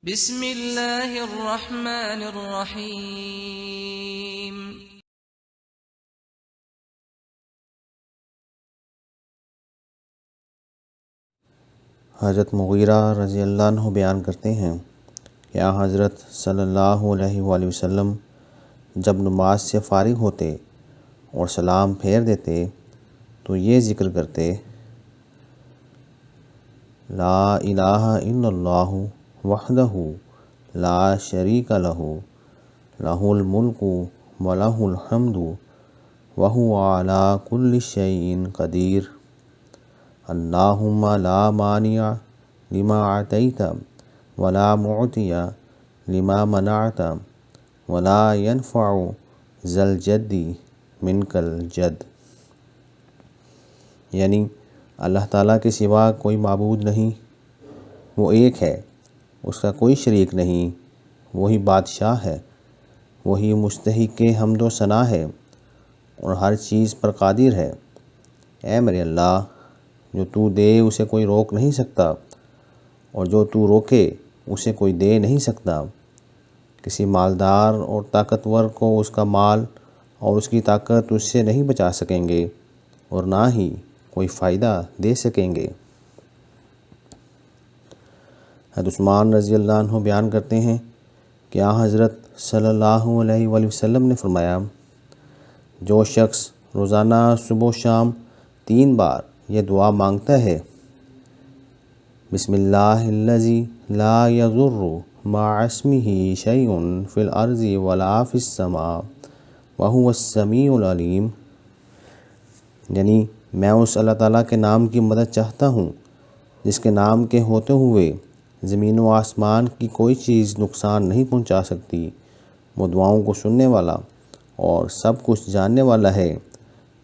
بسم اللہ الرحمن الرحیم۔ حضرت مغیرہ رضی اللہ عنہ بیان کرتے ہیں کہ حضرت صلی اللہ علیہ وآلہ وسلم جب نماز سے فارغ ہوتے اور سلام پھیر دیتے تو یہ ذکر کرتے: لا الہ الا اللہ وحدہ لا شریک لہ لہ الملک ولہ الحمد وہو علی کل شیء قدیر۔ اللہم لا مانع لما اعطیت ولا معطی لما منعت ولا ينفع ذا الجد منک الجد۔ یعنی اللہ تعالیٰ کے سوا کوئی معبود نہیں، وہ ایک ہے، اس کا کوئی شریک نہیں، وہی بادشاہ ہے، وہی مستحق حمد و ثنا ہے اور ہر چیز پر قادر ہے۔ اے میرے اللہ، جو تو دے اسے کوئی روک نہیں سکتا، اور جو تو روکے اسے کوئی دے نہیں سکتا۔ کسی مالدار اور طاقتور کو اس کا مال اور اس کی طاقت اس سے نہیں بچا سکیں گے اور نہ ہی کوئی فائدہ دے سکیں گے۔ حضرت عثمان رضی اللہ عنہ بیان کرتے ہیں کہ حضرت صلی اللہ علیہ وآلہ وسلم نے فرمایا: جو شخص روزانہ صبح و شام 3 بار یہ دعا مانگتا ہے: بسم اللہ الذی لا یضر مع اسمہ شیء فی الارض ولا فی السماء وہو السمیع العلیم، یعنی میں اس اللہ تعالیٰ کے نام کی مدد چاہتا ہوں جس کے نام کے ہوتے ہوئے زمین و آسمان کی کوئی چیز نقصان نہیں پہنچا سکتی، وہ دعاؤں کو سننے والا اور سب کچھ جاننے والا ہے،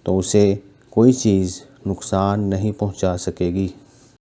تو اسے کوئی چیز نقصان نہیں پہنچا سکے گی۔